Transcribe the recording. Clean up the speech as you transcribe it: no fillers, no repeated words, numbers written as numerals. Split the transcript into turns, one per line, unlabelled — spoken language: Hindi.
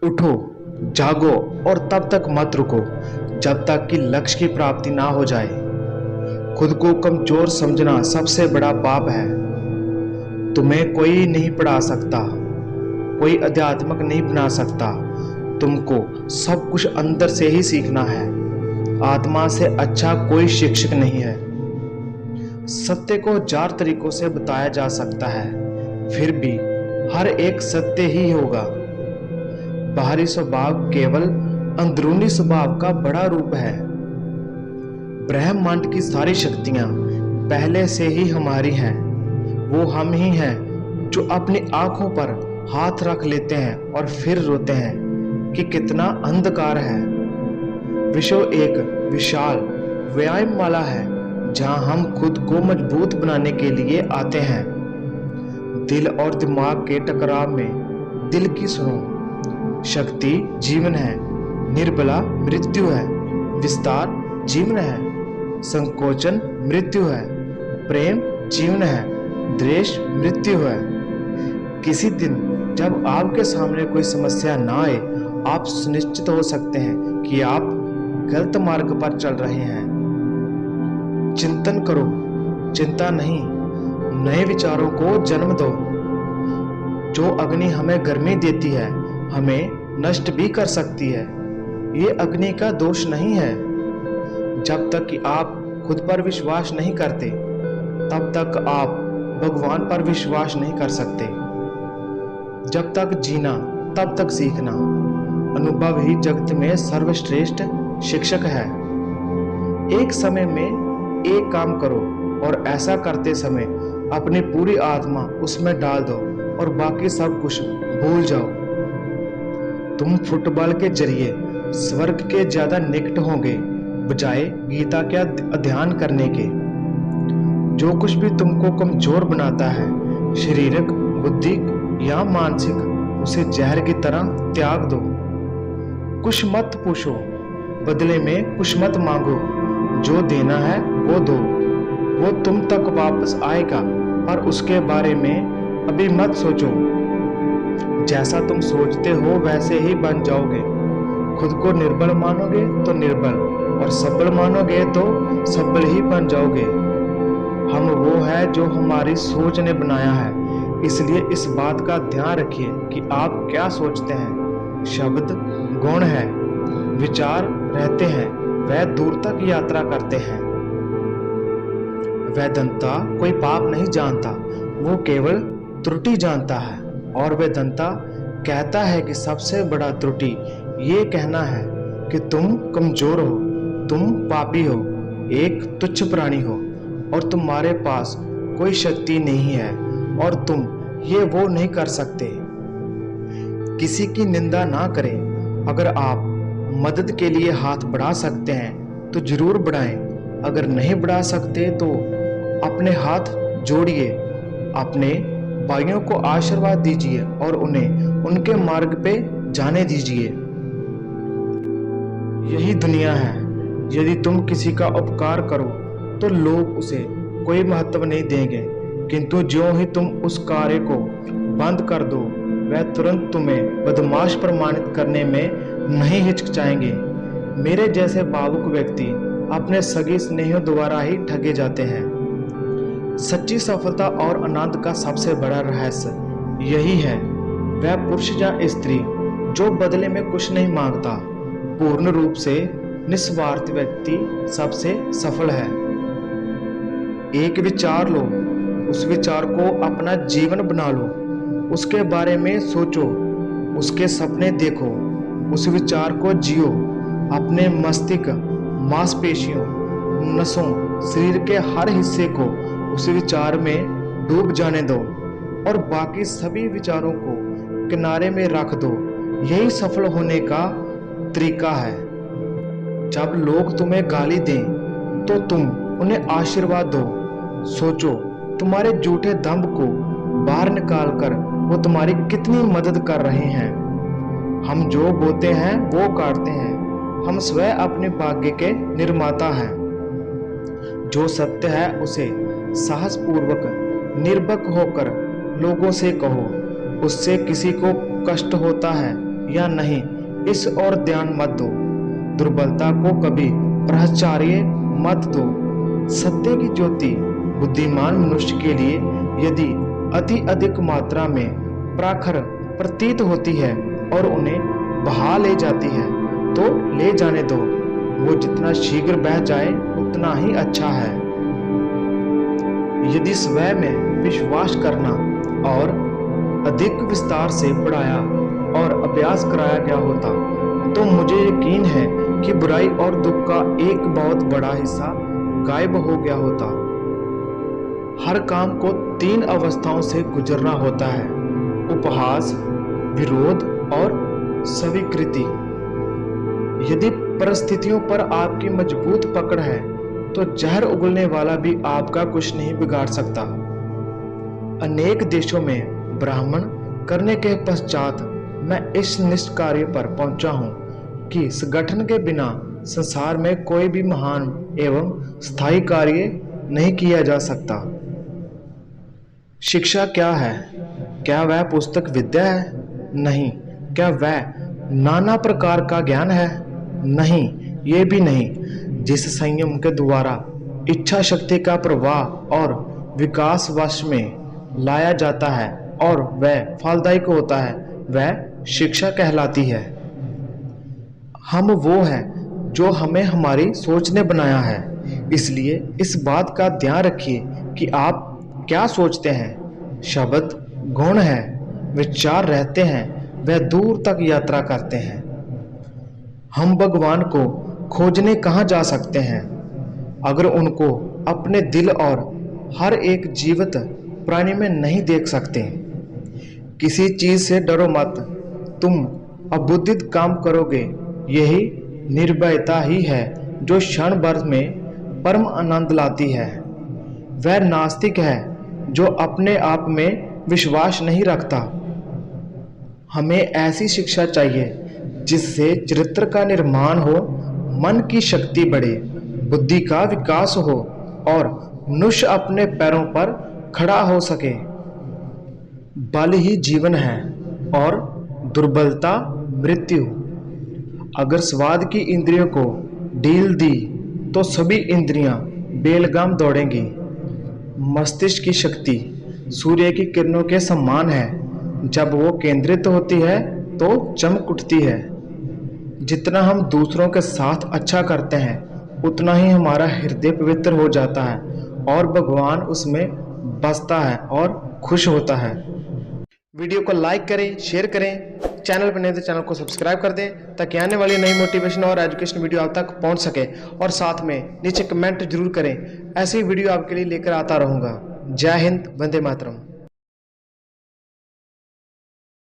उठो, जागो और तब तक मत रुको जब तक कि लक्ष्य की प्राप्ति ना हो जाए। खुद को कमजोर समझना सबसे बड़ा पाप है। तुम्हें कोई नहीं पढ़ा सकता, कोई अध्यात्मक नहीं बना सकता। तुमको सब कुछ अंदर से ही सीखना है। आत्मा से अच्छा कोई शिक्षक नहीं है। सत्य को हजार तरीकों से बताया जा सकता है, फिर भी हर एक सत्य ही होगा। बाहरी स्वभाव केवल अंदरूनी स्वभाव का बड़ा रूप है। ब्रह्मांड की सारी शक्तियां पहले से ही हमारी हैं। वो हम ही हैं जो अपनी आंखों पर हाथ रख लेते हैं और फिर रोते हैं कि कितना अंधकार है। विश्व एक विशाल व्यायामशाला है जहां हम खुद को मजबूत बनाने के लिए आते हैं। दिल और दिमाग के टकराव में दिल की सुनो। शक्ति जीवन है, निर्बला मृत्यु है। विस्तार जीवन है, संकोचन मृत्यु है। प्रेम जीवन है, द्वेष मृत्यु है। किसी दिन जब आपके सामने कोई समस्या ना आए, आप सुनिश्चित हो सकते हैं कि आप गलत मार्ग पर चल रहे हैं। चिंतन करो, चिंता नहीं। नए विचारों को जन्म दो। जो अग्नि हमें गर्मी देती है, हमें नष्ट भी कर सकती है। ये अग्नि का दोष नहीं है। जब तक कि आप खुद पर विश्वास नहीं करते, तब तक आप भगवान पर विश्वास नहीं कर सकते। जब तक जीना, तब तक सीखना। अनुभव ही जगत में सर्वश्रेष्ठ शिक्षक है। एक समय में एक काम करो और ऐसा करते समय अपनी पूरी आत्मा उसमें डाल दो और बाकी सब कुछ भूल जाओ। तुम फुटबॉल के जरिए स्वर्ग के ज्यादा निकट होंगे बजाय गीता का अध्ययन करने के। जो कुछ भी तुमको कमजोर बनाता है, शारीरिक, बुद्धि या मानसिक, उसे जहर की तरह त्याग दो। कुछ मत पूछो, बदले में कुछ मत मांगो। जो देना है वो दो, वो तुम तक वापस आएगा, पर उसके बारे में अभी मत सोचो। जैसा तुम सोचते हो वैसे ही बन जाओगे। खुद को निर्बल मानोगे तो निर्बल, और सबल मानोगे तो सबल ही बन जाओगे। हम वो है जो हमारी सोच ने बनाया है, इसलिए इस बात का ध्यान रखिए कि आप क्या सोचते हैं। शब्द गौण है, विचार रहते हैं, वह दूर तक यात्रा करते हैं। वेदांता कोई पाप नहीं जानता, वो केवल त्रुटि जानता है। और वेदांता कहता है कि सबसे बड़ा त्रुटि ये कहना है कि तुम कमजोर हो, तुम पापी हो, एक तुच्छ प्राणी हो और तुम्हारे पास कोई शक्ति नहीं है और तुम ये वो नहीं कर सकते। किसी की निंदा ना करें। अगर आप मदद के लिए हाथ बढ़ा सकते हैं तो जरूर बढ़ाएं। अगर नहीं बढ़ा सकते तो अपने हाथ जोड़िए। अपने भाइयों को आशीर्वाद दीजिए और उन्हें उनके मार्ग पे जाने दीजिए। यही दुनिया है। यदि तुम किसी का उपकार करो तो लोग उसे कोई महत्व नहीं देंगे, किंतु ज्यों ही तुम उस कार्य को बंद कर दो, वह तुरंत तुम्हें बदमाश प्रमाणित करने में नहीं हिचकिचाएंगे। मेरे जैसे भावुक व्यक्ति अपने सगे स्नेहियों द्वारा ही ठगे जाते हैं। सच्ची सफलता और आनंद का सबसे बड़ा रहस्य यही है। वह पुरुष या स्त्री जो बदले में कुछ नहीं मांगता, पूर्ण रूप से निस्वार्थ व्यक्ति सबसे सफल है। एक विचार लो, उस विचार को अपना जीवन बना लो। उसके बारे में सोचो, उसके सपने देखो, उस विचार को जियो। अपने मस्तिष्क, मांसपेशियों, नसों, शरीर के हर हिस्से को उस विचार में डूब जाने दो और बाकी सभी विचारों को किनारे में रख दो। यही सफल होने का तरीका है। जब लोग तुम्हें गाली दें तो तुम उन्हें आशीर्वाद दो। सोचो, तुम्हारे झूठे दंभ को बाहर निकालकर वो तुम्हारी कितनी मदद कर रहे हैं। हम जो बोते हैं वो काटते हैं। हम स्वयं अपने भाग्य के निर्माता हैं। जो सत्य है उसे साहसपूर्वक निर्भक होकर लोगों से कहो। उससे किसी को कष्ट होता है या नहीं, इस ओर ध्यान मत दो। दुर्बलता को कभी प्रहचार्य मत दो। सत्य की ज्योति बुद्धिमान मनुष्य के लिए यदि अति अधिक मात्रा में प्रखर प्रतीत होती है और उन्हें बहा ले जाती है तो ले जाने दो। वो जितना शीघ्र बह जाए उतना ही अच्छा है। यदि स्वयं में विश्वास करना और अधिक विस्तार से पढ़ाया और अभ्यास कराया गया होता तो मुझे यकीन है कि बुराई और दुख का एक बहुत बड़ा हिस्सा गायब हो गया होता। हर काम को 3 अवस्थाओं से गुजरना होता है: उपहास, विरोध और स्वीकृति। यदि परिस्थितियों पर आपकी मजबूत पकड़ है तो जहर उगलने वाला भी आपका कुछ नहीं बिगाड़ सकता। अनेक देशों में ब्राह्मण करने के पश्चात मैं इस निष्कार्य पर पहुंचा हूं कि संगठन के बिना संसार में कोई भी महान एवं स्थायी कार्य नहीं किया जा सकता। शिक्षा क्या है? क्या वह पुस्तक विद्या है? नहीं। क्या वह नाना प्रकार का ज्ञान है? नहीं, ये भी नहीं। जिस संयम के द्वारा इच्छा शक्ति का प्रवाह और विकास वश में लाया जाता है और वह फलदायक होता है, वह शिक्षा कहलाती है। हम वो हैं जो हमें हमारी सोच ने बनाया है। इसलिए इस बात का ध्यान रखिए कि आप क्या सोचते हैं। शब्द गुण है, विचार रहते हैं, वह दूर तक यात्रा करते हैं। हम भगवान को खोजने कहाँ जा सकते हैं अगर उनको अपने दिल और हर एक जीवित प्राणी में नहीं देख सकते। किसी चीज से डरो मत, तुम अबुद्धित काम करोगे। यही निर्भयता ही है जो क्षण भर में परम आनंद लाती है। वह नास्तिक है जो अपने आप में विश्वास नहीं रखता। हमें ऐसी शिक्षा चाहिए जिससे चरित्र का निर्माण हो, मन की शक्ति बढ़े, बुद्धि का विकास हो और मनुष्य अपने पैरों पर खड़ा हो सके। बल ही जीवन है और दुर्बलता मृत्यु। अगर स्वाद की इंद्रियों को ढील दी तो सभी इंद्रियां बेलगाम दौड़ेंगी। मस्तिष्क की शक्ति सूर्य की किरणों के समान है। जब वो केंद्रित होती है तो चमक उठती है। जितना हम दूसरों के साथ अच्छा करते हैं उतना ही हमारा हृदय पवित्र हो जाता है और भगवान उसमें बसता है और खुश होता है। वीडियो को लाइक करें, शेयर करें, चैनल पर नए तो चैनल को सब्सक्राइब कर दें ताकि आने वाली नई मोटिवेशन और एजुकेशन वीडियो आप तक पहुंच सके। और साथ में नीचे कमेंट जरूर करें, ऐसी वीडियो आपके लिए लेकर आता रहूँगा। जय हिंद, वंदे मातरम।